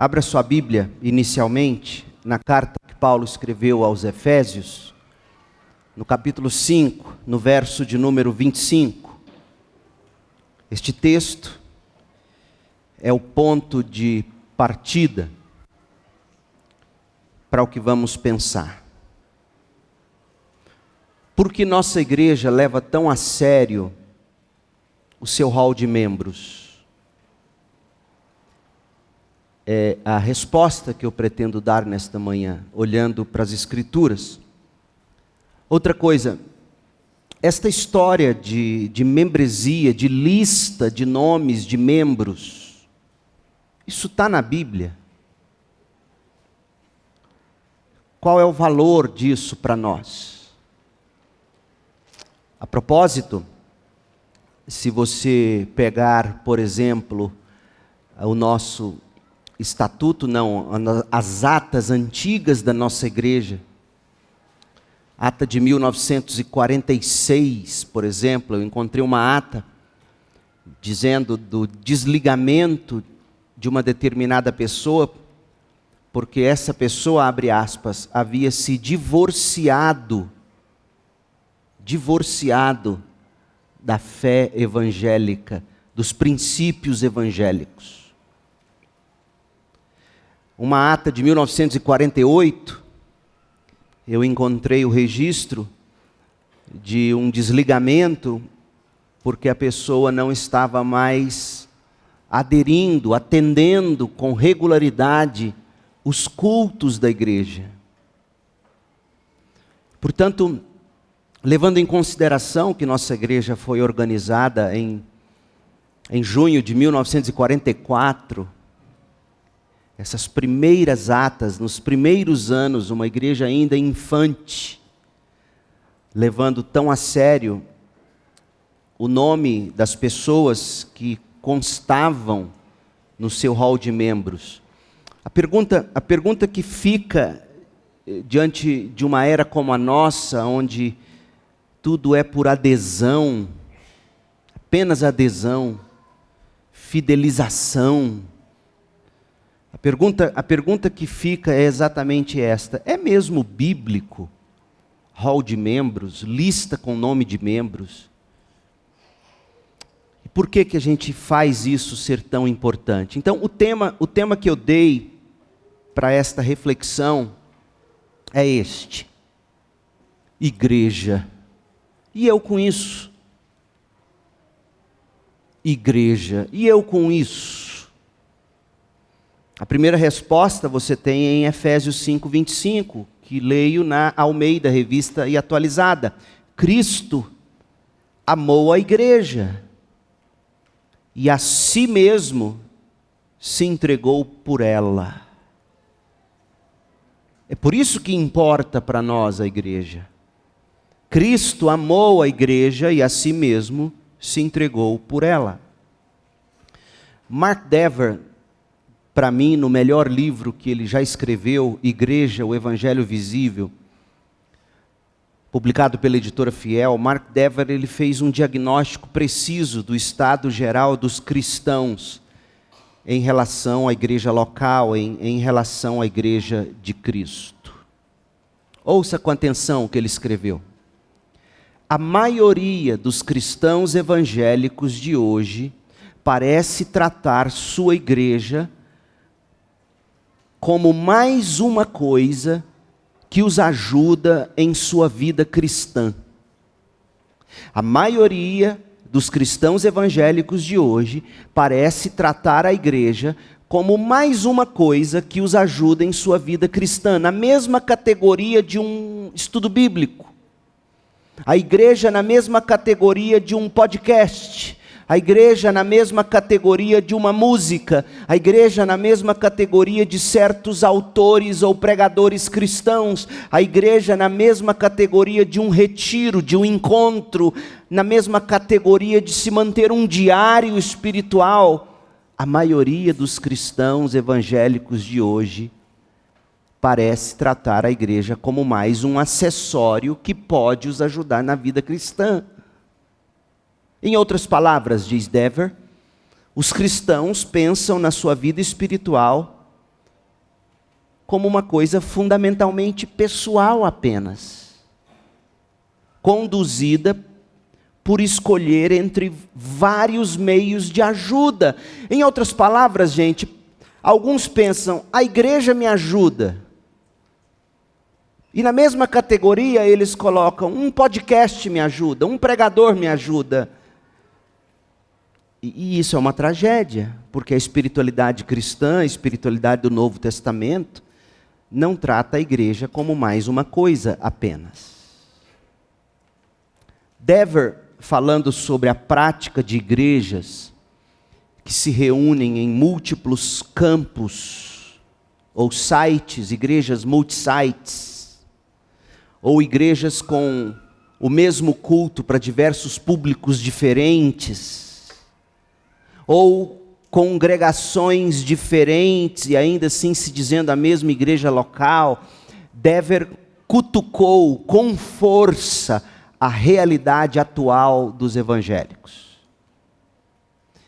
Abra sua Bíblia, inicialmente, na carta que Paulo escreveu aos Efésios, no capítulo 5, no verso de número 25. Este texto é o ponto de partida para o que vamos pensar. Por que nossa igreja leva tão a sério o seu hall de membros? É a resposta que eu pretendo dar nesta manhã, olhando para as Escrituras. Outra coisa, esta história de membresia, de lista de nomes de membros, isso está na Bíblia. Qual é o valor disso para nós? A propósito, se você pegar, por exemplo, o nosso estatuto, as atas antigas da nossa igreja, ata de 1946, por exemplo, eu encontrei uma ata dizendo do desligamento de uma determinada pessoa, porque essa pessoa, abre aspas, havia se divorciado da fé evangélica, dos princípios evangélicos. Uma ata de 1948, eu encontrei o registro de um desligamento, porque a pessoa não estava mais atendendo com regularidade os cultos da igreja. Portanto, levando em consideração que nossa igreja foi organizada em junho de 1944, essas primeiras atas, nos primeiros anos, uma igreja ainda infante, levando tão a sério o nome das pessoas que constavam no seu hall de membros. A pergunta que fica diante de uma era como a nossa, onde tudo é por adesão, apenas adesão, fidelização. A pergunta que fica é exatamente esta: é mesmo bíblico hall de membros, lista com nome de membros? E por que a gente faz isso ser tão importante? Então, o tema que eu dei para esta reflexão é este: igreja. E eu com isso? Igreja. E eu com isso? A primeira resposta você tem em Efésios 5, 25, que leio na Almeida, Revista e Atualizada. Cristo amou a igreja e a si mesmo se entregou por ela. É por isso que importa para nós a igreja. Cristo amou a igreja e a si mesmo se entregou por ela. Mark Dever, para mim, no melhor livro que ele já escreveu, Igreja, o Evangelho Visível, publicado pela editora Fiel, Mark Dever, ele fez um diagnóstico preciso do estado geral dos cristãos em relação à igreja local, em relação à igreja de Cristo. Ouça com atenção o que ele escreveu. A maioria dos cristãos evangélicos de hoje parece tratar sua igreja como mais uma coisa que os ajuda em sua vida cristã. A maioria dos cristãos evangélicos de hoje parece tratar a igreja como mais uma coisa que os ajuda em sua vida cristã, na mesma categoria de um estudo bíblico. A igreja na mesma categoria de um podcast. A igreja na mesma categoria de uma música, a igreja na mesma categoria de certos autores ou pregadores cristãos, a igreja na mesma categoria de um retiro, de um encontro, na mesma categoria de se manter um diário espiritual. A maioria dos cristãos evangélicos de hoje parece tratar a igreja como mais um acessório que pode os ajudar na vida cristã. Em outras palavras, diz Dever, os cristãos pensam na sua vida espiritual como uma coisa fundamentalmente pessoal apenas, conduzida por escolher entre vários meios de ajuda. Em outras palavras, gente, alguns pensam, a igreja me ajuda. E na mesma categoria eles colocam, um podcast me ajuda, um pregador me ajuda. E isso é uma tragédia, porque a espiritualidade cristã, a espiritualidade do Novo Testamento, não trata a igreja como mais uma coisa apenas. Dever, falando sobre a prática de igrejas que se reúnem em múltiplos campos, ou sites, igrejas multisites, ou igrejas com o mesmo culto para diversos públicos diferentes, ou congregações diferentes e ainda assim se dizendo a mesma igreja local. Dever cutucou com força a realidade atual dos evangélicos.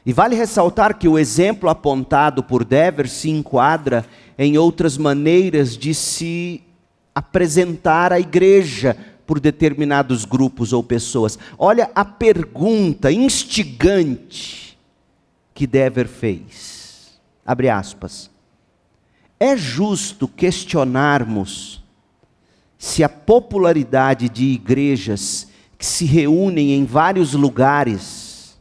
E vale ressaltar que o exemplo apontado por Dever se enquadra em outras maneiras de se apresentar a igreja por determinados grupos ou pessoas. Olha a pergunta instigante que Dever fez. Abre aspas. É justo questionarmos se a popularidade de igrejas que se reúnem em vários lugares,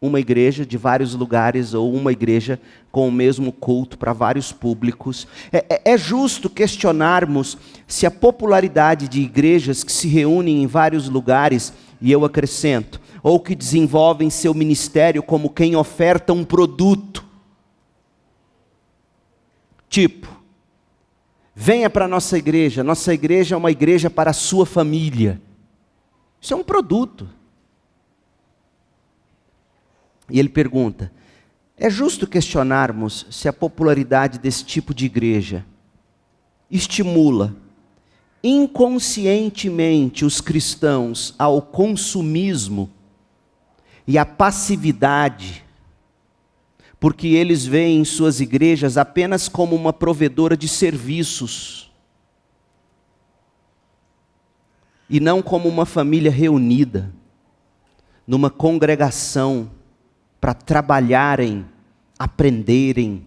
uma igreja de vários lugares ou uma igreja com o mesmo culto para vários públicos, é justo questionarmos se a popularidade de igrejas que se reúnem em vários lugares, e eu acrescento, ou que desenvolvem seu ministério como quem oferta um produto. Tipo, venha para a nossa igreja é uma igreja para a sua família. Isso é um produto. E ele pergunta, é justo questionarmos se a popularidade desse tipo de igreja estimula inconscientemente os cristãos ao consumismo e à passividade, porque eles veem suas igrejas apenas como uma provedora de serviços, e não como uma família reunida, numa congregação, para trabalharem, aprenderem,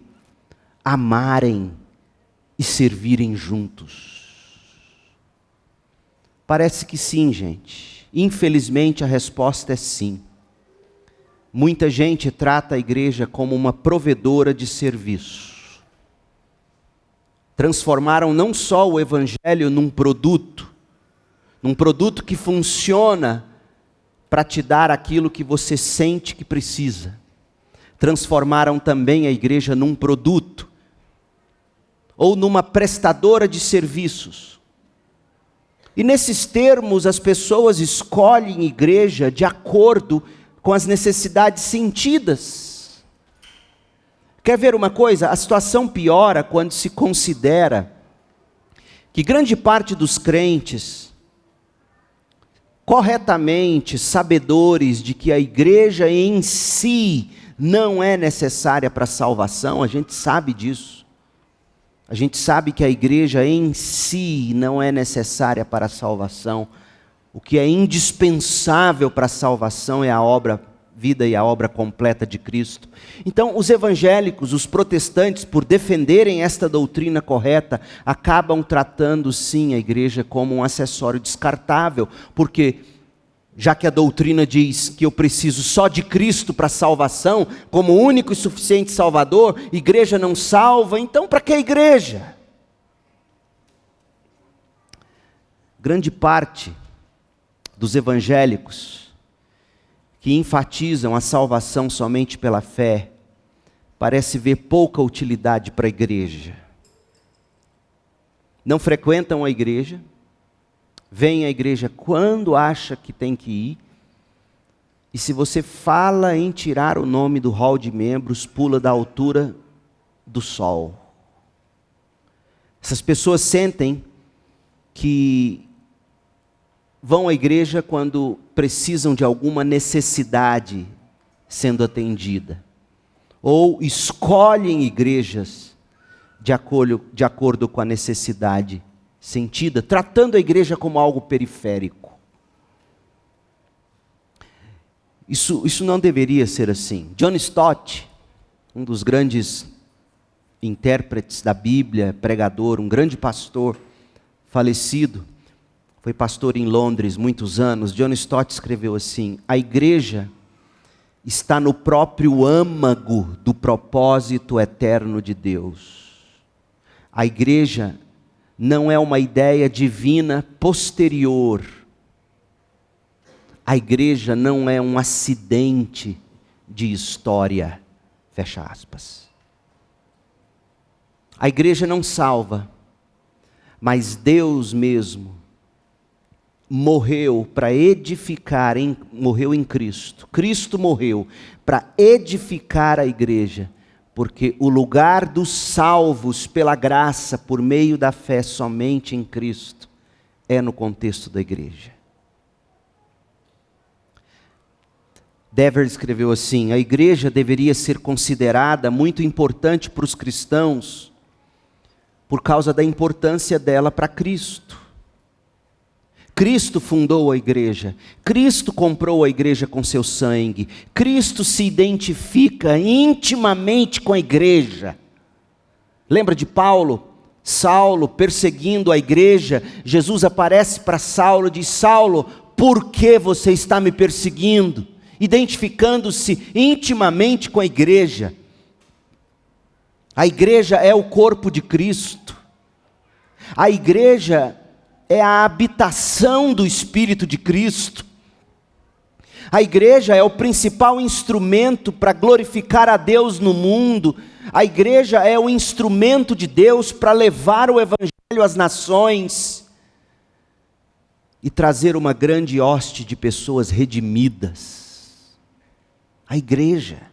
amarem e servirem juntos. Parece que sim, gente. Infelizmente a resposta é sim. Muita gente trata a igreja como uma provedora de serviço. Transformaram não só o evangelho num produto que funciona para te dar aquilo que você sente que precisa. Transformaram também a igreja num produto, ou numa prestadora de serviços. E nesses termos as pessoas escolhem igreja de acordo com as necessidades sentidas. Quer ver uma coisa? A situação piora quando se considera que grande parte dos crentes, corretamente sabedores de que a igreja em si não é necessária para a salvação, a gente sabe disso. A gente sabe que a igreja em si não é necessária para a salvação. O que é indispensável para a salvação é a vida e a obra completa de Cristo. Então, os evangélicos, os protestantes, por defenderem esta doutrina correta, acabam tratando sim a igreja como um acessório descartável, porque já que a doutrina diz que eu preciso só de Cristo para a salvação, como único e suficiente Salvador, igreja não salva, então para que a igreja? Grande parte dos evangélicos que enfatizam a salvação somente pela fé, parece ver pouca utilidade para a igreja. Não frequentam a igreja, vêm à igreja quando acha que tem que ir, e se você fala em tirar o nome do hall de membros, pula da altura do sol. Essas pessoas sentem que vão à igreja quando precisam de alguma necessidade sendo atendida, ou escolhem igrejas de acordo com a necessidade sentida, tratando a igreja como algo periférico. Isso não deveria ser assim. John Stott, um dos grandes intérpretes da Bíblia, pregador, um grande pastor, falecido, foi pastor em Londres muitos anos. John Stott escreveu assim: a igreja está no próprio âmago do propósito eterno de Deus. A igreja não é uma ideia divina posterior. A igreja não é um acidente de história. Fecha aspas. A igreja não salva, mas Deus mesmo morreu para edificar, morreu em Cristo. Cristo morreu para edificar a igreja, porque o lugar dos salvos pela graça, por meio da fé somente em Cristo, é no contexto da igreja. Dever escreveu assim: a igreja deveria ser considerada muito importante para os cristãos, por causa da importância dela para Cristo. Cristo fundou a igreja, Cristo comprou a igreja com seu sangue, Cristo se identifica intimamente com a igreja. Lembra de Paulo? Saulo perseguindo a igreja, Jesus aparece para Saulo e diz: Saulo, por que você está me perseguindo? Identificando-se intimamente com a igreja. A igreja é o corpo de Cristo. A igreja é a habitação do Espírito de Cristo. A igreja é o principal instrumento para glorificar a Deus no mundo. A igreja é o instrumento de Deus para levar o evangelho às nações e trazer uma grande hoste de pessoas redimidas. A igreja.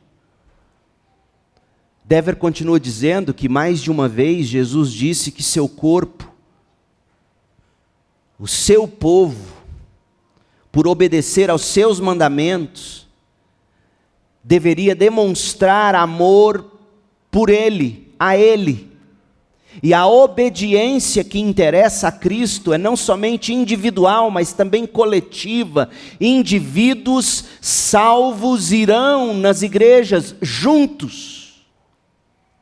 Dever continua dizendo que mais de uma vez Jesus disse que seu corpo, o seu povo, por obedecer aos seus mandamentos, deveria demonstrar amor por Ele, a Ele. E a obediência que interessa a Cristo é não somente individual, mas também coletiva. Indivíduos salvos irão nas igrejas juntos,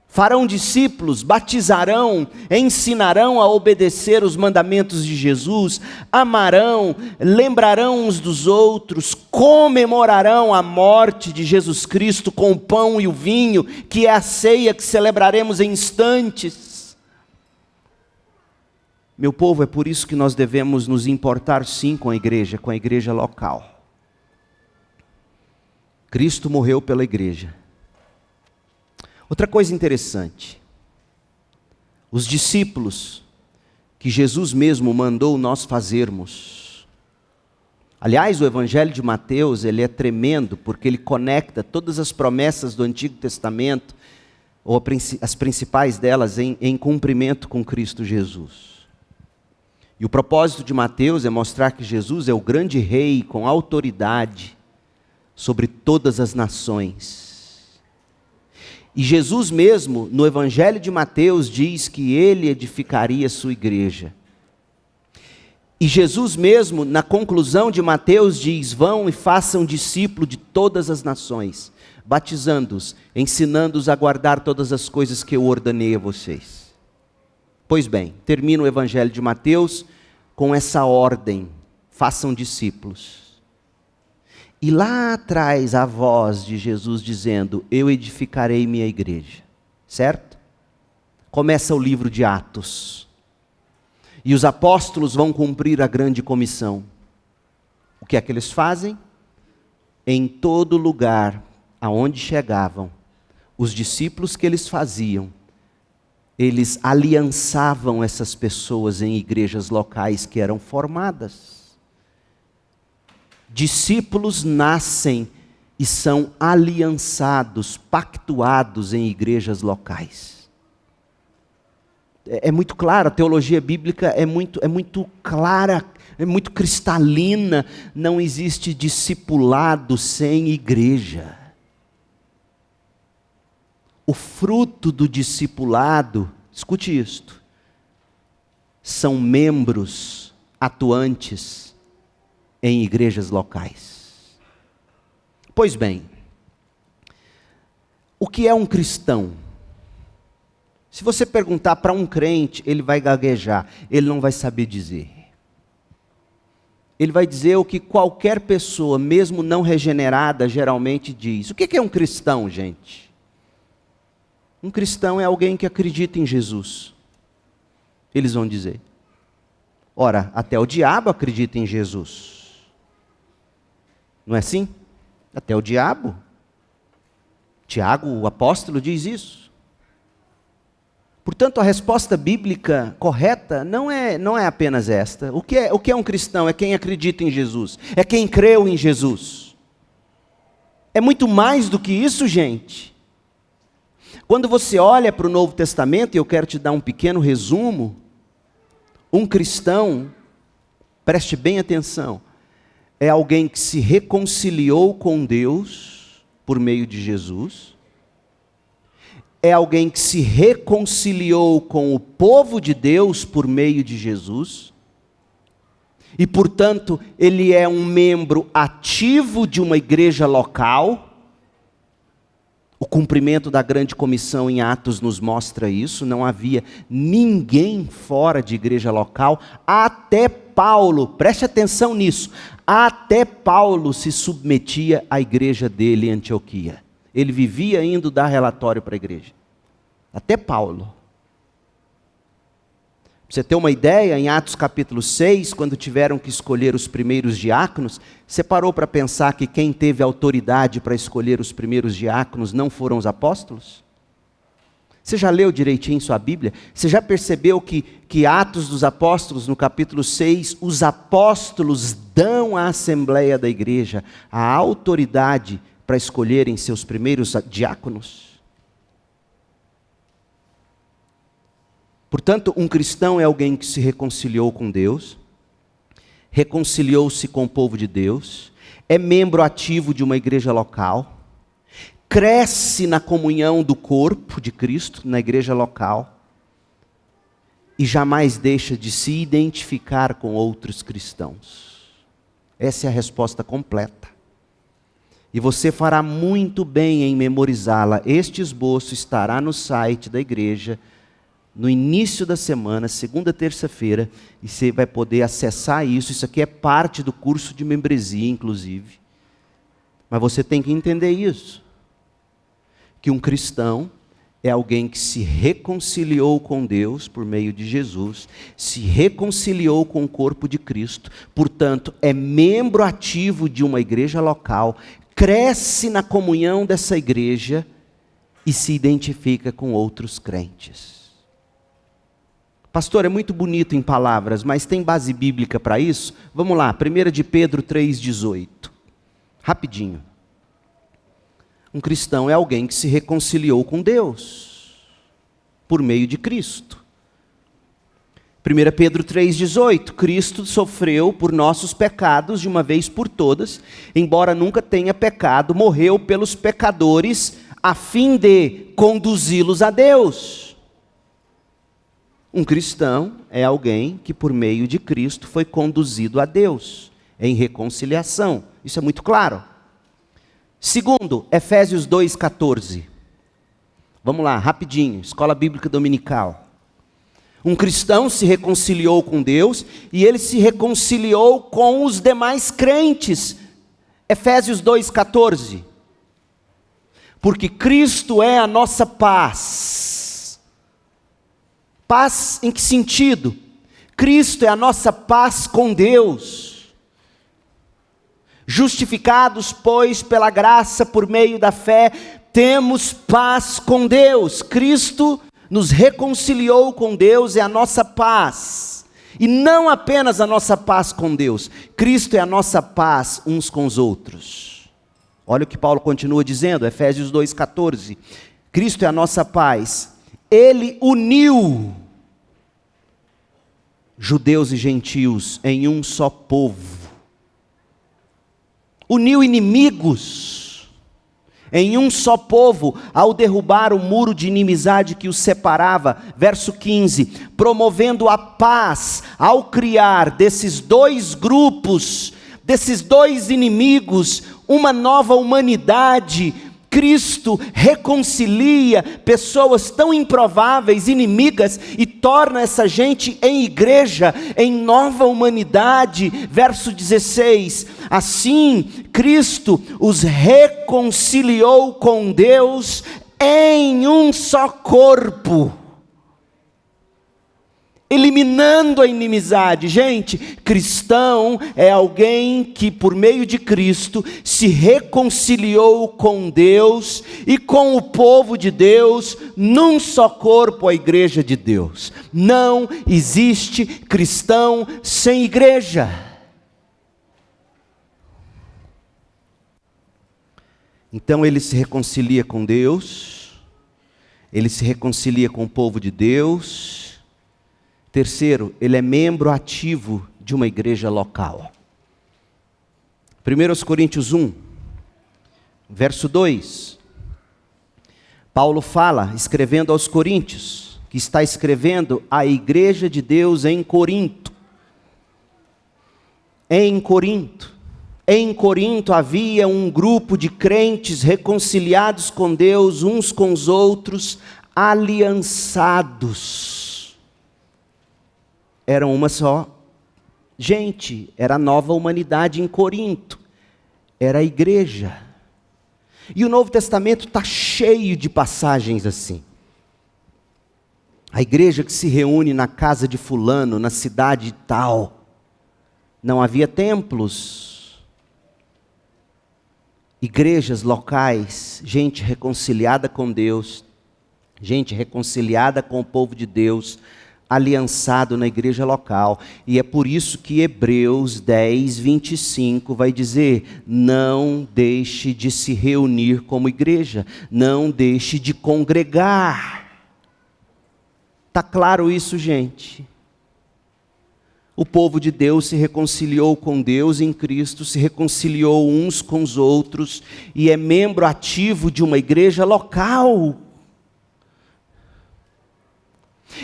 farão discípulos, batizarão, ensinarão a obedecer os mandamentos de Jesus, amarão, lembrarão uns dos outros, comemorarão a morte de Jesus Cristo com o pão e o vinho, que é a ceia que celebraremos em instantes. Meu povo, é por isso que nós devemos nos importar sim com a igreja local. Cristo morreu pela igreja. Outra coisa interessante, os discípulos que Jesus mesmo mandou nós fazermos. Aliás, o Evangelho de Mateus, ele é tremendo, porque ele conecta todas as promessas do Antigo Testamento, ou as principais delas, em cumprimento com Cristo Jesus. E o propósito de Mateus é mostrar que Jesus é o grande rei com autoridade sobre todas as nações. E Jesus mesmo, no Evangelho de Mateus, diz que ele edificaria a sua igreja. E Jesus mesmo, na conclusão de Mateus, diz: vão e façam discípulo de todas as nações, batizando-os, ensinando-os a guardar todas as coisas que eu ordenei a vocês. Pois bem, termina o Evangelho de Mateus com essa ordem: façam discípulos. E lá atrás a voz de Jesus dizendo: eu edificarei minha igreja. Certo? Começa o livro de Atos. E os apóstolos vão cumprir a grande comissão. O que é que eles fazem? Em todo lugar aonde chegavam, os discípulos que eles faziam, eles aliançavam essas pessoas em igrejas locais que eram formadas. Discípulos nascem e são aliançados, pactuados em igrejas locais. É muito claro, a teologia bíblica é muito clara, é muito cristalina. Não existe discipulado sem igreja. O fruto do discipulado escute isto, são membros atuantes em igrejas locais. Pois bem, o que é um cristão? Se você perguntar para um crente, ele vai gaguejar, ele não vai saber dizer. Ele vai dizer o que qualquer pessoa, mesmo não regenerada, geralmente diz. O que é um cristão, gente? Um cristão é alguém que acredita em Jesus. Eles vão dizer. Ora, até o diabo acredita em Jesus. Não é assim? Até o diabo. Tiago, o apóstolo, diz isso. Portanto, a resposta bíblica correta não é apenas esta. O que é um cristão? É quem acredita em Jesus. É quem creu em Jesus. É muito mais do que isso, gente. Quando você olha para o Novo Testamento, e eu quero te dar um pequeno resumo, um cristão, preste bem atenção, é alguém que se reconciliou com Deus por meio de Jesus. É alguém que se reconciliou com o povo de Deus por meio de Jesus. E, portanto, ele é um membro ativo de uma igreja local. O cumprimento da grande comissão em Atos nos mostra isso. Não havia ninguém fora de igreja local. Até Paulo, preste atenção nisso, até Paulo se submetia à igreja dele em Antioquia. Ele vivia indo dar relatório para a igreja. Até Paulo. Pra você ter uma ideia, em Atos capítulo 6, quando tiveram que escolher os primeiros diáconos, você parou para pensar que quem teve autoridade para escolher os primeiros diáconos não foram os apóstolos? Você já leu direitinho sua Bíblia? Você já percebeu que Atos dos Apóstolos, no capítulo 6, os apóstolos dão à assembleia da igreja a autoridade para escolherem seus primeiros diáconos? Portanto, um cristão é alguém que se reconciliou com Deus, reconciliou-se com o povo de Deus, é membro ativo de uma igreja local, cresce na comunhão do corpo de Cristo, na igreja local, e jamais deixa de se identificar com outros cristãos. Essa é a resposta completa. E você fará muito bem em memorizá-la. Este esboço estará no site da igreja, no início da semana, segunda, terça-feira, e você vai poder acessar isso. Isso aqui é parte do curso de membresia, inclusive. Mas você tem que entender isso. Que um cristão é alguém que se reconciliou com Deus por meio de Jesus, se reconciliou com o corpo de Cristo, portanto, é membro ativo de uma igreja local, cresce na comunhão dessa igreja e se identifica com outros crentes. Pastor, é muito bonito em palavras, mas tem base bíblica para isso? Vamos lá, 1 de Pedro 3,18. Rapidinho. Um cristão é alguém que se reconciliou com Deus, por meio de Cristo. 1 Pedro 3,18, Cristo sofreu por nossos pecados de uma vez por todas, embora nunca tenha pecado, morreu pelos pecadores, a fim de conduzi-los a Deus. Um cristão é alguém que por meio de Cristo foi conduzido a Deus, em reconciliação. Isso é muito claro. Segundo, Efésios 2,14. Vamos lá, rapidinho, escola bíblica dominical. Um cristão se reconciliou com Deus e ele se reconciliou com os demais crentes. Efésios 2,14. Porque Cristo é a nossa paz. Paz em que sentido? Cristo é a nossa paz com Deus. Justificados, pois, pela graça por meio da fé, temos paz com Deus. Cristo nos reconciliou com Deus, é a nossa paz. E não apenas a nossa paz com Deus, Cristo é a nossa paz uns com os outros. Olha o que Paulo continua dizendo, Efésios 2,14. Cristo é a nossa paz. Ele uniu judeus e gentios em um só povo. Uniu inimigos. em um só povo, ao derrubar o muro de inimizade que os separava. Verso 15, promovendo a paz ao criar desses dois grupos, desses dois inimigos, uma nova humanidade. Cristo reconcilia pessoas tão improváveis, inimigas, e torna essa gente em igreja, em nova humanidade. Verso 16, assim Cristo os reconciliou com Deus em um só corpo, eliminando a inimizade. Gente, cristão é alguém que por meio de Cristo se reconciliou com Deus e com o povo de Deus num só corpo, a igreja de Deus. Não existe cristão sem igreja. Então ele se reconcilia com Deus, ele se reconcilia com o povo de Deus. Terceiro, ele é membro ativo de uma igreja local. 1 Coríntios 1, verso 2. Paulo fala, escrevendo aos Coríntios, que está escrevendo à igreja de Deus em Corinto. Em Corinto havia um grupo de crentes reconciliados com Deus, uns com os outros, aliançados. Eram uma só gente, era a nova humanidade em Corinto, era a igreja. E o Novo Testamento está cheio de passagens assim. A igreja que se reúne na casa de fulano, na cidade tal. Não havia templos. Igrejas locais, gente reconciliada com Deus, gente reconciliada com o povo de Deus, aliançado na igreja local. E é por isso que Hebreus 10, 25 vai dizer: não deixe de se reunir como igreja, não deixe de congregar. Está claro isso, gente? O povo de Deus se reconciliou com Deus em Cristo, se reconciliou uns com os outros, e é membro ativo de uma igreja local.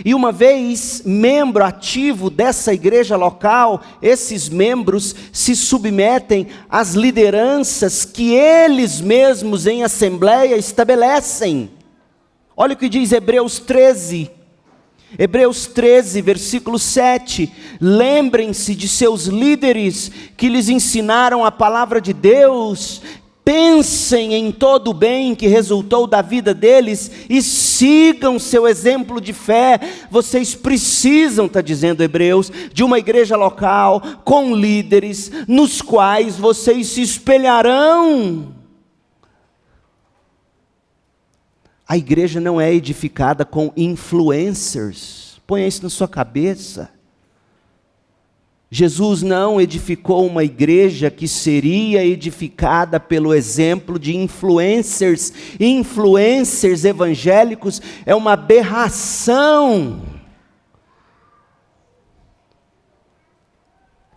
E uma vez membro ativo dessa igreja local, esses membros se submetem às lideranças que eles mesmos em assembleia estabelecem. Olha o que diz Hebreus 13. Hebreus 13, versículo 7. Lembrem-se de seus líderes que lhes ensinaram a palavra de Deus. Pensem em todo o bem que resultou da vida deles e sigam seu exemplo de fé. Vocês precisam, está dizendo Hebreus, de uma igreja local, com líderes, nos quais vocês se espelharão. A igreja não é edificada com influencers. Ponha isso na sua cabeça. Jesus não edificou uma igreja que seria edificada pelo exemplo de influencers. Influencers evangélicos é uma aberração.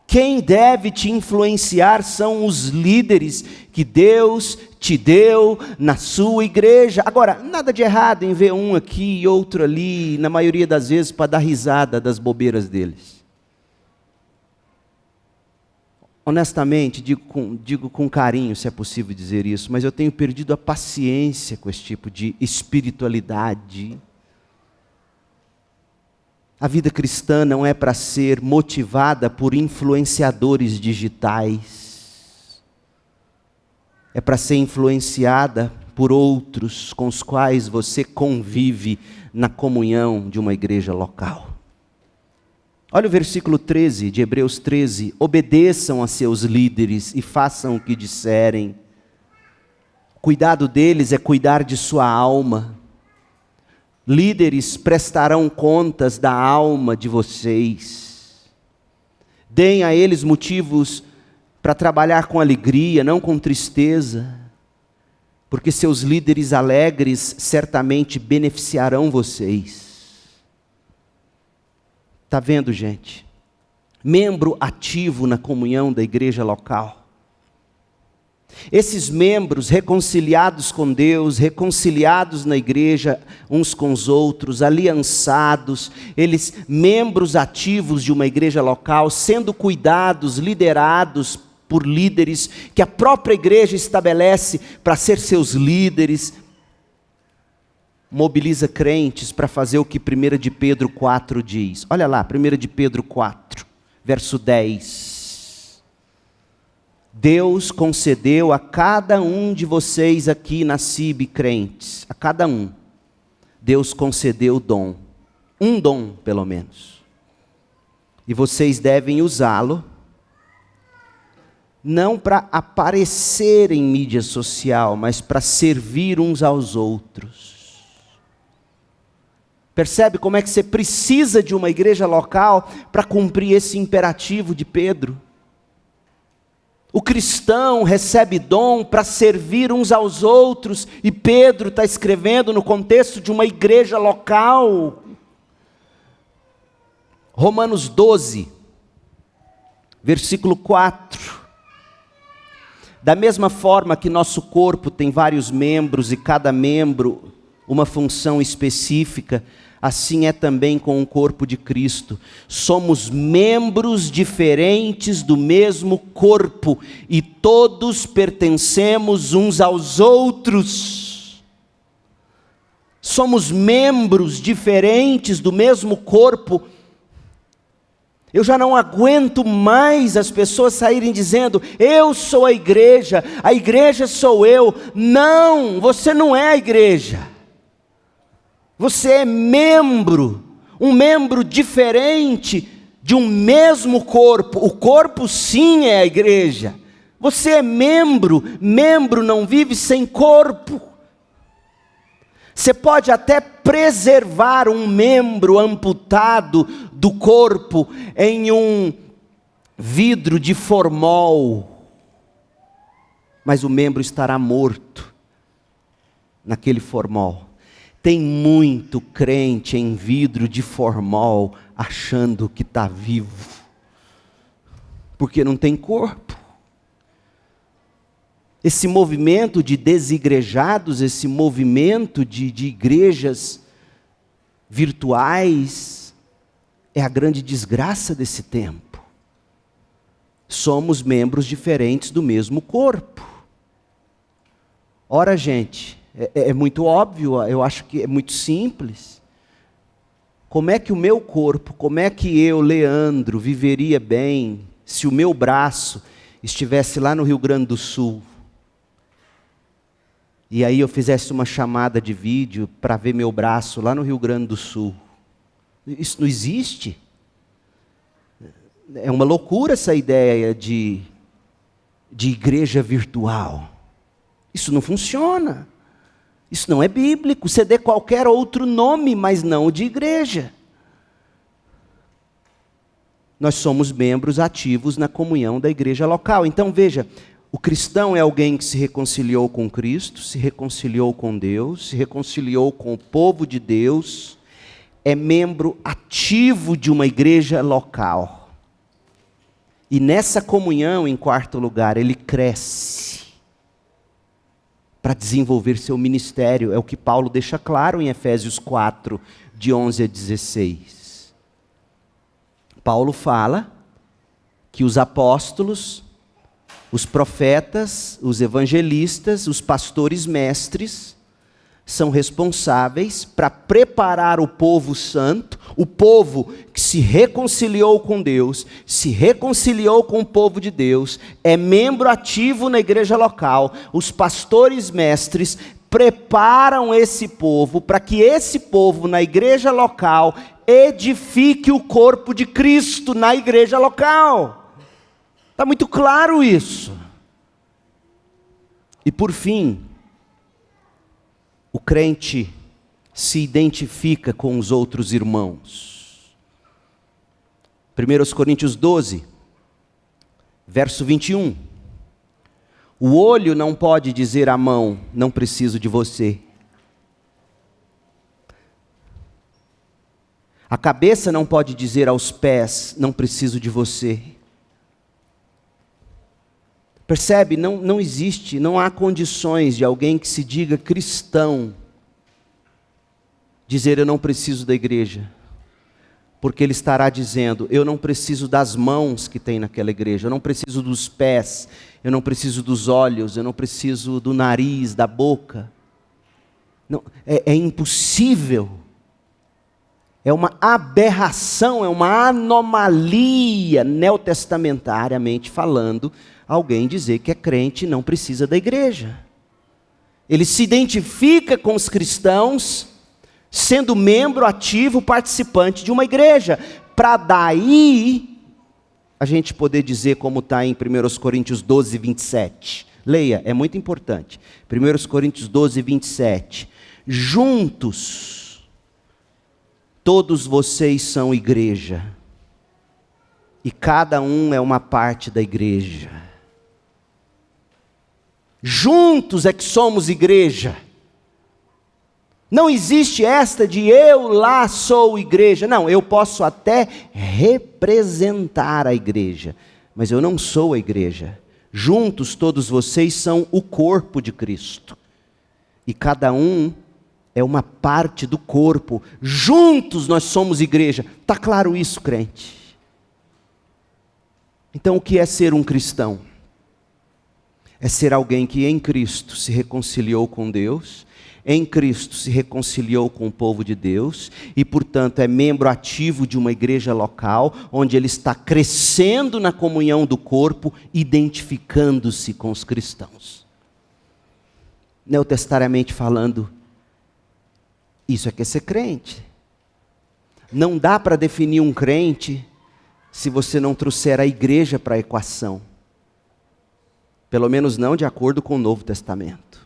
Quem deve te influenciar são os líderes que Deus te deu na sua igreja. Agora, nada de errado em ver um aqui e outro ali, na maioria das vezes para dar risada das bobeiras deles. Honestamente, digo com carinho, se é possível dizer isso, mas eu tenho perdido a paciência com esse tipo de espiritualidade. A vida cristã não é para ser motivada por influenciadores digitais. É para ser influenciada por outros com os quais você convive na comunhão de uma igreja local. Olha o versículo 13 de Hebreus 13. Obedeçam a seus líderes e façam o que disserem. Cuidado deles é cuidar de sua alma. Líderes prestarão contas da alma de vocês. Deem a eles motivos para trabalhar com alegria, não com tristeza. Porque seus líderes alegres certamente beneficiarão vocês. Está vendo, gente? Membro ativo na comunhão da igreja local. Esses membros reconciliados com Deus, reconciliados na igreja uns com os outros, aliançados, eles membros ativos de uma igreja local, sendo cuidados, liderados por líderes que a própria igreja estabelece para ser seus líderes, mobiliza crentes para fazer o que 1 de Pedro 4 diz. Olha lá, 1 de Pedro 4, verso 10. Deus concedeu a cada um de vocês aqui na CIB, crentes, a cada um, Deus concedeu dom, um dom pelo menos, e vocês devem usá-lo, não para aparecer em mídia social, mas para servir uns aos outros. Percebe como é que você precisa de uma igreja local para cumprir esse imperativo de Pedro? O cristão recebe dom para servir uns aos outros, e Pedro está escrevendo no contexto de uma igreja local. Romanos 12, versículo 4. Da mesma forma que nosso corpo tem vários membros e cada membro uma função específica, assim é também com o corpo de Cristo. Somos membros diferentes do mesmo corpo e todos pertencemos uns aos outros. Somos membros diferentes do mesmo corpo. Eu já não aguento mais as pessoas saírem dizendo: eu sou a igreja sou eu. Não, você não é a igreja. Você é membro, um membro diferente de um mesmo corpo. O corpo sim é a igreja. Você é membro, membro não vive sem corpo. Você pode até preservar um membro amputado do corpo em um vidro de formol, mas o membro estará morto naquele formol. Tem muito crente em vidro de formol achando que está vivo, porque não tem corpo. Esse movimento de desigrejados, esse movimento de igrejas virtuais, é a grande desgraça desse tempo. Somos membros diferentes do mesmo corpo. Ora, gente, é muito óbvio, eu acho que é muito simples. Como é que o meu corpo, como é que eu, Leandro, viveria bem se o meu braço estivesse lá no Rio Grande do Sul? E aí eu fizesse uma chamada de vídeo para ver meu braço lá no Rio Grande do Sul. Isso não existe. É uma loucura essa ideia de igreja virtual. Isso não funciona. Isso não é bíblico. Você dê qualquer outro nome, mas não o de igreja. Nós somos membros ativos na comunhão da igreja local. Então veja, o cristão é alguém que se reconciliou com Cristo, se reconciliou com Deus, se reconciliou com o povo de Deus, é membro ativo de uma igreja local. E nessa comunhão, em quarto lugar, ele cresce para desenvolver seu ministério. É o que Paulo deixa claro em Efésios 4, de 11 a 16. Paulo fala que os apóstolos, os profetas, os evangelistas, os pastores mestres, são responsáveis para preparar o povo santo, o povo que se reconciliou com Deus, se reconciliou com o povo de Deus, é membro ativo na igreja local. Os pastores mestres preparam esse povo para que esse povo na igreja local edifique o corpo de Cristo na igreja local. Está muito claro isso. E por fim, o crente se identifica com os outros irmãos. 1 Coríntios 12, verso 21. O olho não pode dizer à mão: não preciso de você. A cabeça não pode dizer aos pés: não preciso de você. Percebe? Não existe, não há condições de alguém que se diga cristão dizer eu não preciso da igreja. Porque ele estará dizendo, eu não preciso das mãos que tem naquela igreja, eu não preciso dos pés, eu não preciso dos olhos, eu não preciso do nariz, da boca. Não, é impossível. É uma aberração, é uma anomalia, neotestamentariamente falando, alguém dizer que é crente e não precisa da igreja. Ele se identifica com os cristãos, sendo membro ativo, participante de uma igreja, para daí a gente poder dizer como está em 1 Coríntios 12, 27. Leia, é muito importante. 1 Coríntios 12, 27. Juntos, todos vocês são igreja, e cada um é uma parte da igreja. Juntos é que somos igreja. Não existe esta de eu lá sou igreja. Não, eu posso até representar a igreja, mas eu não sou a igreja. Juntos todos vocês são o corpo de Cristo. E cada um é uma parte do corpo. Juntos nós somos igreja. Está claro isso, crente? Então o que é ser um cristão? É ser alguém que em Cristo se reconciliou com Deus, em Cristo se reconciliou com o povo de Deus e, portanto, é membro ativo de uma igreja local, onde ele está crescendo na comunhão do corpo, identificando-se com os cristãos. Neotestariamente falando, isso é que é ser crente. Não dá para definir um crente se você não trouxer a igreja para a equação. Pelo menos não de acordo com o Novo Testamento.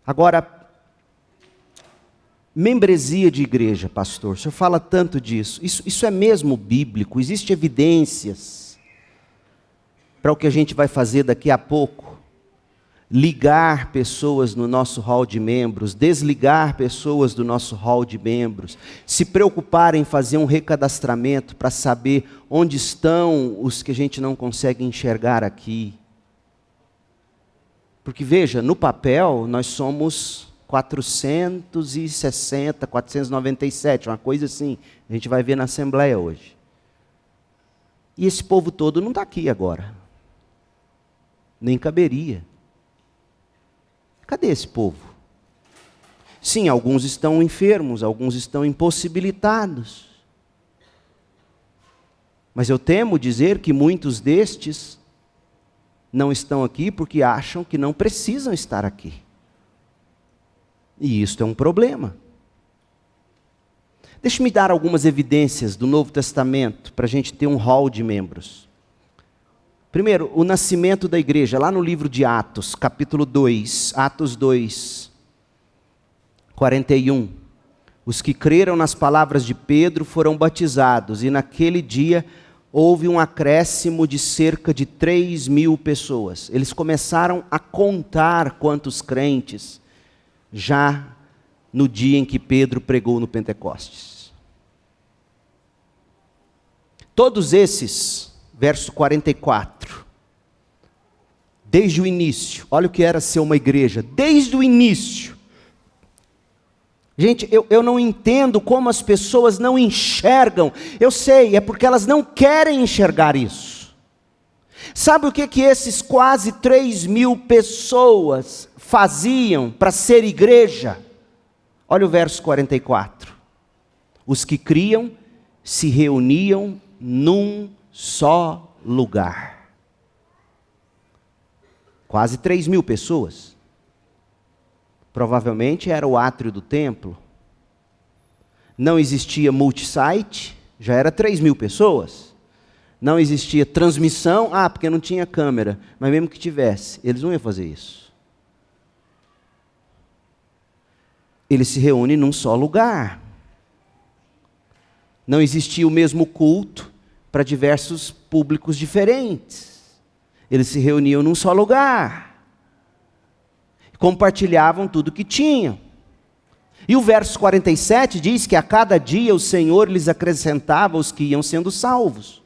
Agora, membresia de igreja, pastor, o senhor fala tanto disso. Isso é mesmo bíblico? Existem evidências para o que a gente vai fazer daqui a pouco? Ligar pessoas no nosso hall de membros, desligar pessoas do nosso hall de membros, se preocupar em fazer um recadastramento para saber onde estão os que a gente não consegue enxergar aqui. Porque veja, no papel nós somos 460, 497, uma coisa assim, a gente vai ver na Assembleia hoje. E esse povo todo não está aqui agora, nem caberia. Cadê esse povo? Sim, alguns estão enfermos, alguns estão impossibilitados. Mas eu temo dizer que muitos destes não estão aqui porque acham que não precisam estar aqui. E isso é um problema. Deixe-me dar algumas evidências do Novo Testamento para a gente ter um hall de membros. Primeiro, o nascimento da igreja, lá no livro de Atos, capítulo 2, Atos 2, 41. Os que creram nas palavras de Pedro foram batizados, e naquele dia houve um acréscimo de cerca de 3.000 pessoas. Eles começaram a contar quantos crentes já no dia em que Pedro pregou no Pentecostes. Todos esses, verso 44, desde o início, olha o que era ser uma igreja, desde o início. Gente, eu não entendo como as pessoas não enxergam. Eu sei, é porque elas não querem enxergar isso. Sabe o que esses quase 3.000 pessoas faziam para ser igreja? Olha o verso 44. Os que criam se reuniam num só lugar. Quase 3.000 pessoas. Provavelmente era o átrio do templo. Não existia multisite, já era 3.000 pessoas. Não existia transmissão, porque não tinha câmera. Mas mesmo que tivesse, eles não iam fazer isso. Eles se reúnem num só lugar. Não existia o mesmo culto para diversos públicos diferentes. Eles se reuniam num só lugar. Compartilhavam tudo que tinham. E o verso 47 diz que a cada dia o Senhor lhes acrescentava os que iam sendo salvos.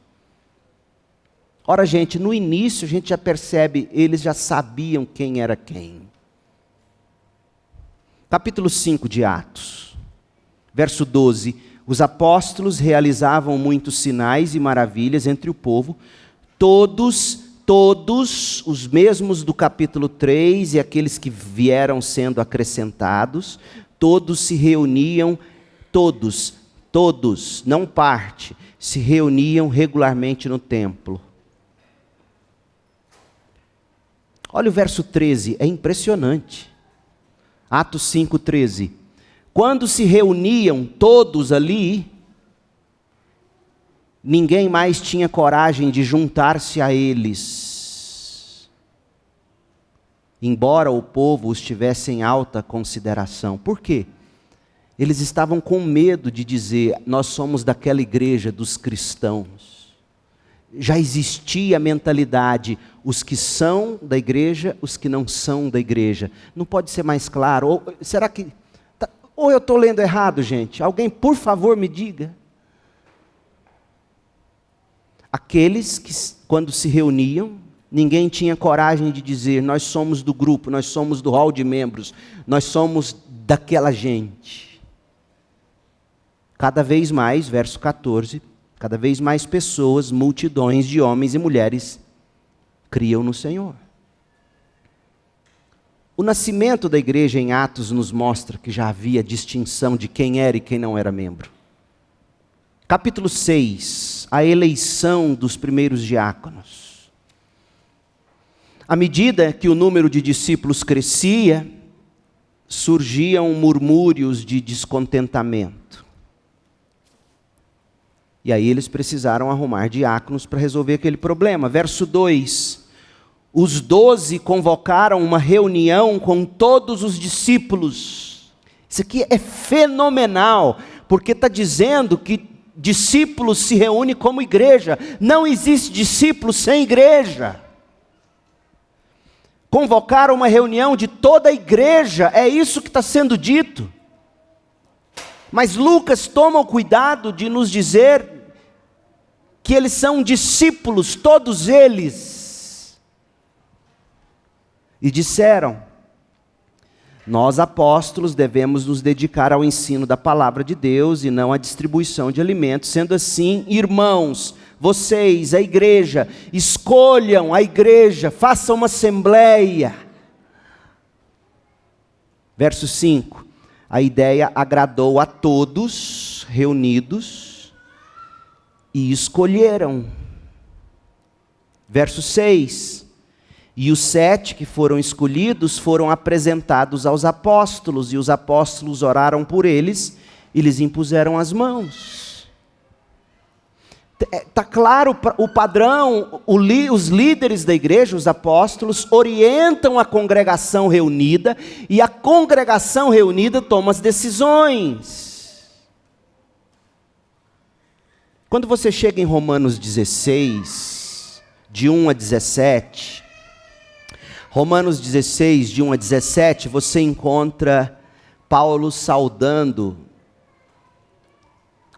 Ora, gente, no início a gente já percebe, eles já sabiam quem era quem. Capítulo 5 de Atos, verso 12. Os apóstolos realizavam muitos sinais e maravilhas entre o povo, todos, os mesmos do capítulo 3 e aqueles que vieram sendo acrescentados, todos se reuniam, todos, não parte, se reuniam regularmente no templo. Olha o verso 13, é impressionante. Atos 5:13. Quando se reuniam todos ali, ninguém mais tinha coragem de juntar-se a eles, embora o povo os tivesse em alta consideração. Por quê? Eles estavam com medo de dizer, nós somos daquela igreja dos cristãos. Já existia a mentalidade, os que são da igreja, os que não são da igreja. Não pode ser mais claro? Ou, será que... Ou eu estou lendo errado, gente? Alguém, por favor, me diga. Aqueles que, quando se reuniam, ninguém tinha coragem de dizer, nós somos do grupo, nós somos do hall de membros, nós somos daquela gente. Cada vez mais, verso 14, cada vez mais pessoas, multidões de homens e mulheres, criam no Senhor. O nascimento da igreja em Atos nos mostra que já havia distinção de quem era e quem não era membro. Capítulo 6, a eleição dos primeiros diáconos. À medida que o número de discípulos crescia, surgiam murmúrios de descontentamento. E aí eles precisaram arrumar diáconos para resolver aquele problema. Verso 2. Os 12 convocaram uma reunião com todos os discípulos. Isso aqui é fenomenal, porque está dizendo que discípulos se reúnem como igreja. Não existe discípulo sem igreja. Convocaram uma reunião de toda a igreja, é isso que está sendo dito. Mas Lucas toma o cuidado de nos dizer que eles são discípulos, todos eles. E disseram, nós apóstolos devemos nos dedicar ao ensino da palavra de Deus e não à distribuição de alimentos. Sendo assim, irmãos, vocês, a igreja, escolham a igreja, façam uma assembleia. Verso 5. A ideia agradou a todos reunidos e escolheram. Verso 6. E os 7 que foram escolhidos foram apresentados aos apóstolos, e os apóstolos oraram por eles e lhes impuseram as mãos. Está claro o padrão, os líderes da igreja, os apóstolos, orientam a congregação reunida, e a congregação reunida toma as decisões. Quando você chega em Romanos 16, de 1 a 17, Romanos 16, de 1 a 17, você encontra Paulo saudando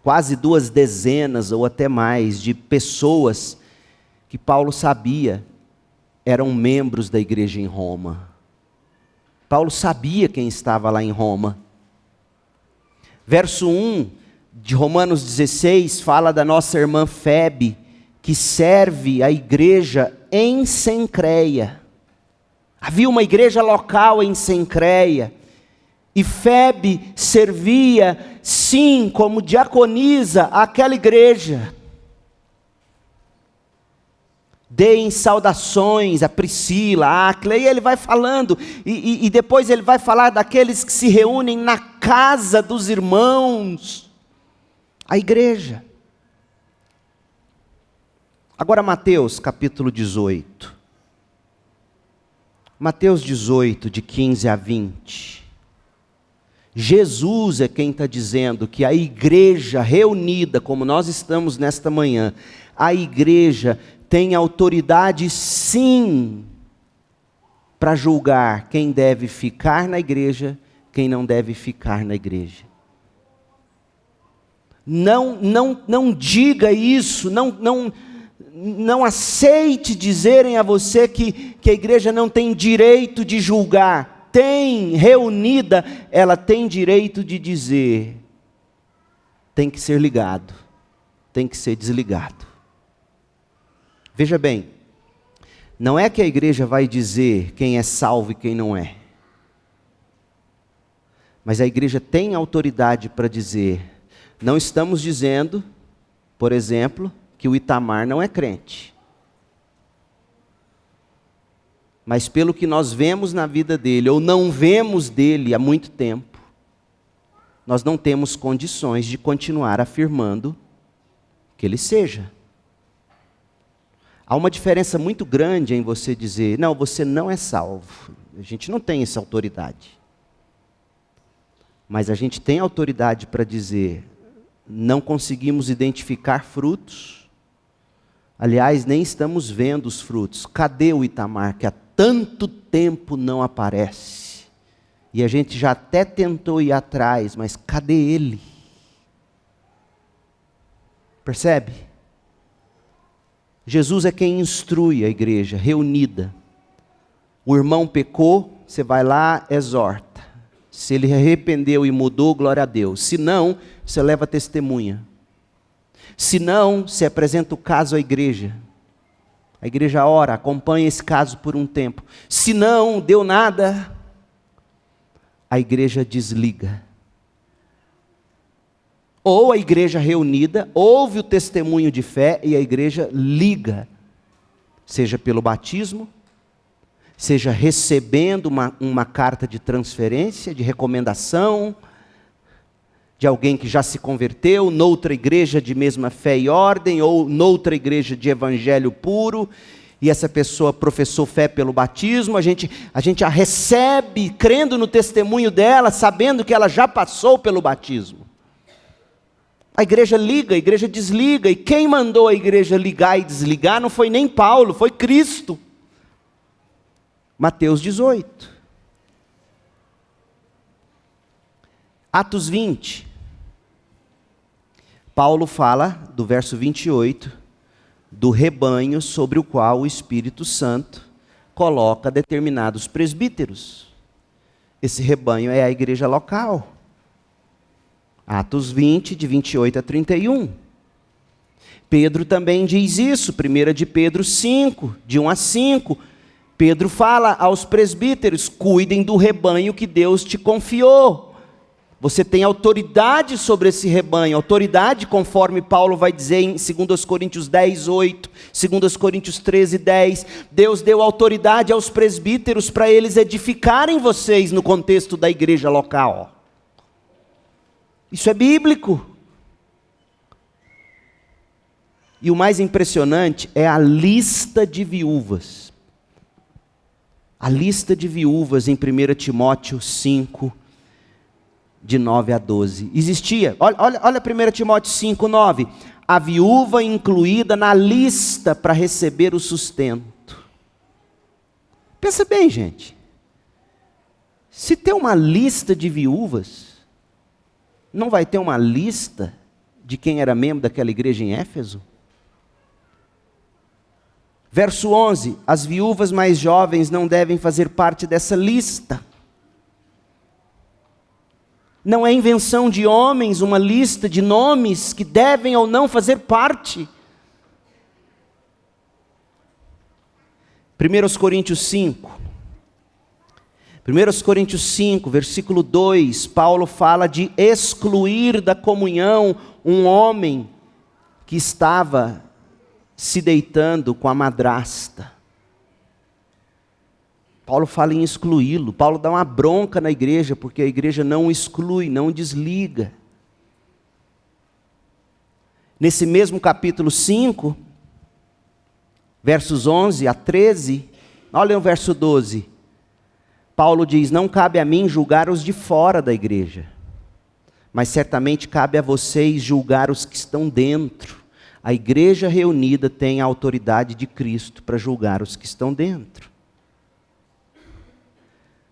quase 2 dezenas ou até mais de pessoas que Paulo sabia eram membros da igreja em Roma. Paulo sabia quem estava lá em Roma. Verso 1 de Romanos 16 fala da nossa irmã Febe, que serve a igreja em Cencreia. Havia uma igreja local em Cencreia, e Febe servia, sim, como diaconisa àquela igreja. Deem saudações a Priscila, a Áquila, e ele vai falando, e depois ele vai falar daqueles que se reúnem na casa dos irmãos, a igreja. Agora Mateus capítulo 18. Mateus 18, de 15 a 20. Jesus é quem está dizendo que a igreja reunida, como nós estamos nesta manhã, a igreja tem autoridade sim, para julgar quem deve ficar na igreja, quem não deve ficar na igreja. Não diga isso, não aceite dizerem a você que a igreja não tem direito de julgar. Tem, reunida, ela tem direito de dizer: tem que ser ligado, tem que ser desligado. Veja bem, não é que a igreja vai dizer quem é salvo e quem não é. Mas a igreja tem autoridade para dizer. Não estamos dizendo, por exemplo, que o Itamar não é crente. Mas pelo que nós vemos na vida dele, ou não vemos dele há muito tempo, nós não temos condições de continuar afirmando que ele seja. Há uma diferença muito grande em você dizer: não, você não é salvo. A gente não tem essa autoridade. Mas a gente tem autoridade para dizer: não conseguimos identificar frutos. Aliás, nem estamos vendo os frutos. Cadê o Itamar, que há tanto tempo não aparece? E a gente já até tentou ir atrás, mas cadê ele? Percebe? Jesus é quem instrui a igreja reunida. O irmão pecou, você vai lá, exorta. Se ele arrependeu e mudou, glória a Deus. Se não, você leva testemunha. Se não, você apresenta o caso à igreja. A igreja ora, acompanha esse caso por um tempo. Se não, deu nada, a igreja desliga. Ou a igreja reunida ouve o testemunho de fé e a igreja liga. Seja pelo batismo, seja recebendo uma carta de transferência, de recomendação, de alguém que já se converteu, noutra igreja de mesma fé e ordem, ou noutra igreja de evangelho puro, e essa pessoa professou fé pelo batismo, a gente a recebe, crendo no testemunho dela, sabendo que ela já passou pelo batismo. A igreja liga, a igreja desliga, e quem mandou a igreja ligar e desligar não foi nem Paulo, foi Cristo. Mateus 18. Atos 20. Paulo fala, do verso 28, do rebanho sobre o qual o Espírito Santo coloca determinados presbíteros. Esse rebanho é a igreja local. Atos 20, de 28 a 31. Pedro também diz isso, 1 de Pedro 5, de 1 a 5. Pedro fala aos presbíteros: cuidem do rebanho que Deus te confiou. Você tem autoridade sobre esse rebanho, autoridade conforme Paulo vai dizer em 2 Coríntios 10, 8, 2 Coríntios 13, 10. Deus deu autoridade aos presbíteros para eles edificarem vocês no contexto da igreja local. Isso é bíblico. E o mais impressionante é a lista de viúvas. A lista de viúvas em 1 Timóteo 5, de 9 a 12. Existia, olha 1 Timóteo 5, 9. A viúva incluída na lista para receber o sustento. Pensa bem, gente. Se tem uma lista de viúvas, não vai ter uma lista de quem era membro daquela igreja em Éfeso? Verso 11, as viúvas mais jovens não devem fazer parte dessa lista. Não é invenção de homens uma lista de nomes que devem ou não fazer parte. 1 Coríntios 5. 1 Coríntios 5, versículo 2, Paulo fala de excluir da comunhão um homem que estava se deitando com a madrasta. Paulo fala em excluí-lo. Paulo dá uma bronca na igreja, porque a igreja não exclui, não desliga. Nesse mesmo capítulo 5, versos 11 a 13, olha o verso 12. Paulo diz: não cabe a mim julgar os de fora da igreja, mas certamente cabe a vocês julgar os que estão dentro. A igreja reunida tem a autoridade de Cristo para julgar os que estão dentro.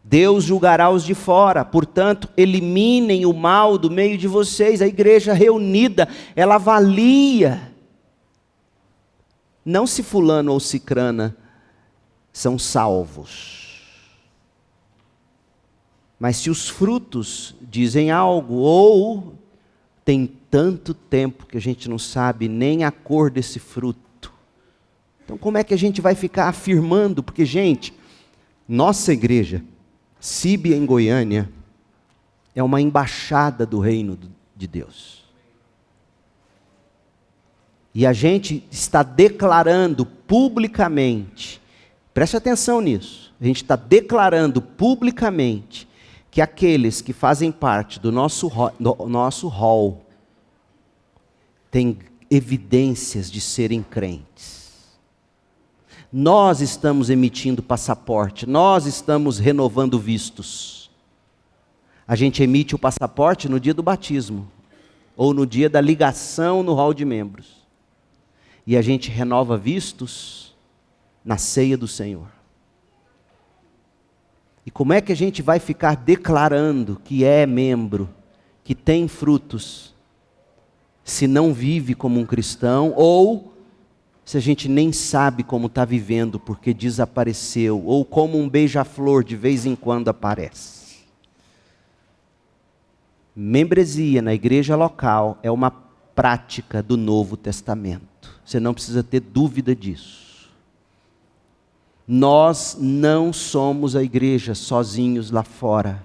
Deus julgará os de fora, portanto, eliminem o mal do meio de vocês. A igreja reunida, ela avalia Não se fulano ou cicrana são salvos. Mas se os frutos dizem algo, ou tem tanto tempo que a gente não sabe nem a cor desse fruto. Então como é que a gente vai ficar afirmando? Porque, gente, nossa igreja, CIB em Goiânia, é uma embaixada do reino de Deus. E a gente está declarando publicamente, preste atenção nisso, a gente está declarando publicamente que aqueles que fazem parte do nosso hall têm evidências de serem crentes. Nós estamos emitindo passaporte, nós estamos renovando vistos. A gente emite o passaporte no dia do batismo, ou no dia da ligação no hall de membros. E a gente renova vistos na ceia do Senhor. E como é que a gente vai ficar declarando que é membro, que tem frutos, se não vive como um cristão, ou se a gente nem sabe como está vivendo porque desapareceu, ou como um beija-flor de vez em quando aparece? Membresia na igreja local é uma prática do Novo Testamento. Você não precisa ter dúvida disso. Nós não somos a igreja sozinhos lá fora.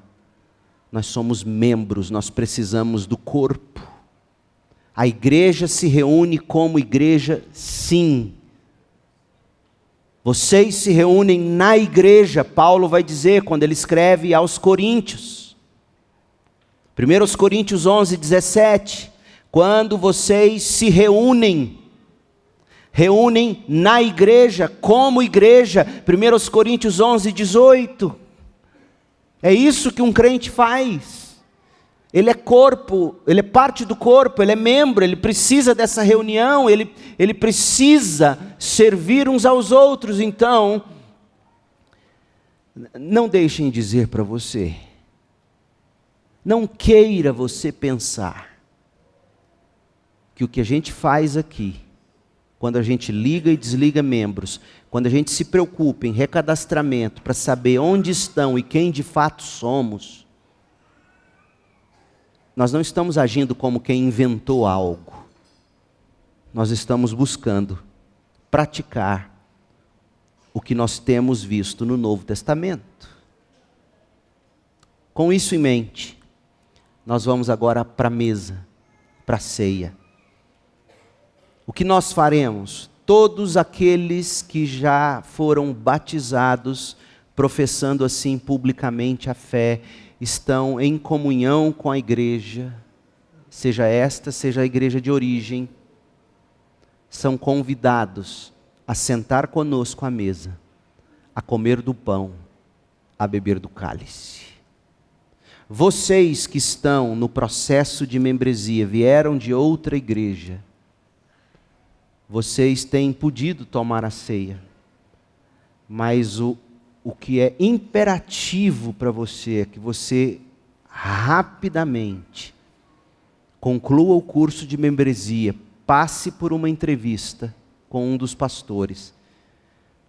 Nós somos membros, nós precisamos do corpo. A igreja se reúne como igreja, sim. Vocês se reúnem na igreja, Paulo vai dizer quando ele escreve aos Coríntios. 1 Coríntios 11, 17. Quando vocês se reúnem na igreja, como igreja, 1 Coríntios 11, 18. É isso que um crente faz. Ele é corpo, ele é parte do corpo, ele é membro, ele precisa dessa reunião, ele precisa servir uns aos outros. Então, não deixem dizer para você, não queira você pensar que o que a gente faz aqui, quando a gente liga e desliga membros, quando a gente se preocupa em recadastramento para saber onde estão e quem de fato somos, nós não estamos agindo como quem inventou algo. Nós estamos buscando praticar o que nós temos visto no Novo Testamento. Com isso em mente, nós vamos agora para a mesa, para a ceia. O que nós faremos? Todos aqueles que já foram batizados, professando assim publicamente a fé, estão em comunhão com a igreja, seja esta, seja a igreja de origem, são convidados a sentar conosco à mesa, a comer do pão, a beber do cálice. Vocês que estão no processo de membresia, vieram de outra igreja, vocês têm podido tomar a ceia, mas o que é imperativo para você é que você rapidamente conclua o curso de membresia, passe por uma entrevista com um dos pastores,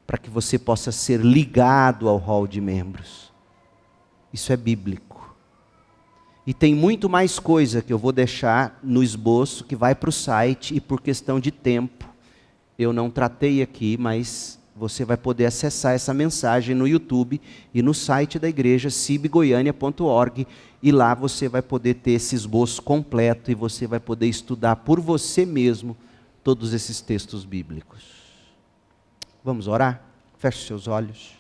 para que você possa ser ligado ao hall de membros. Isso é bíblico. E tem muito mais coisa que eu vou deixar no esboço, que vai para o site, e por questão de tempo, eu não tratei aqui, mas você vai poder acessar essa mensagem no YouTube e no site da igreja, cibgoiania.org, e lá você vai poder ter esse esboço completo e você vai poder estudar por você mesmo todos esses textos bíblicos. Vamos orar? Feche seus olhos.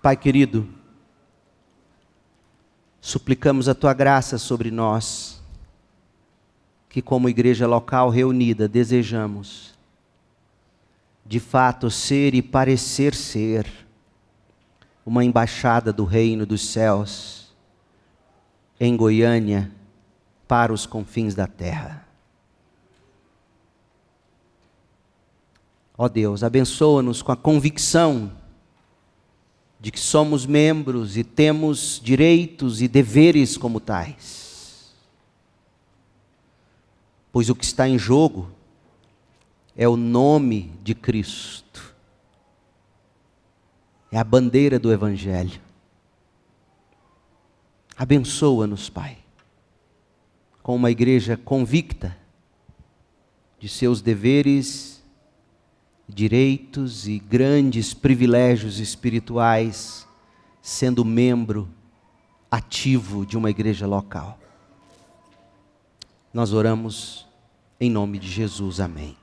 Pai querido, suplicamos a Tua graça sobre nós, que como igreja local reunida desejamos, de fato, ser e parecer ser uma embaixada do reino dos céus em Goiânia para os confins da terra. Ó Deus, abençoa-nos com a convicção de que somos membros e temos direitos e deveres como tais. pois o que está em jogo é o nome de Cristo, é a bandeira do Evangelho. Abençoa-nos, Pai, com uma igreja convicta de seus deveres, direitos e grandes privilégios espirituais, sendo membro ativo de uma igreja local. Nós oramos em nome de Jesus, amém.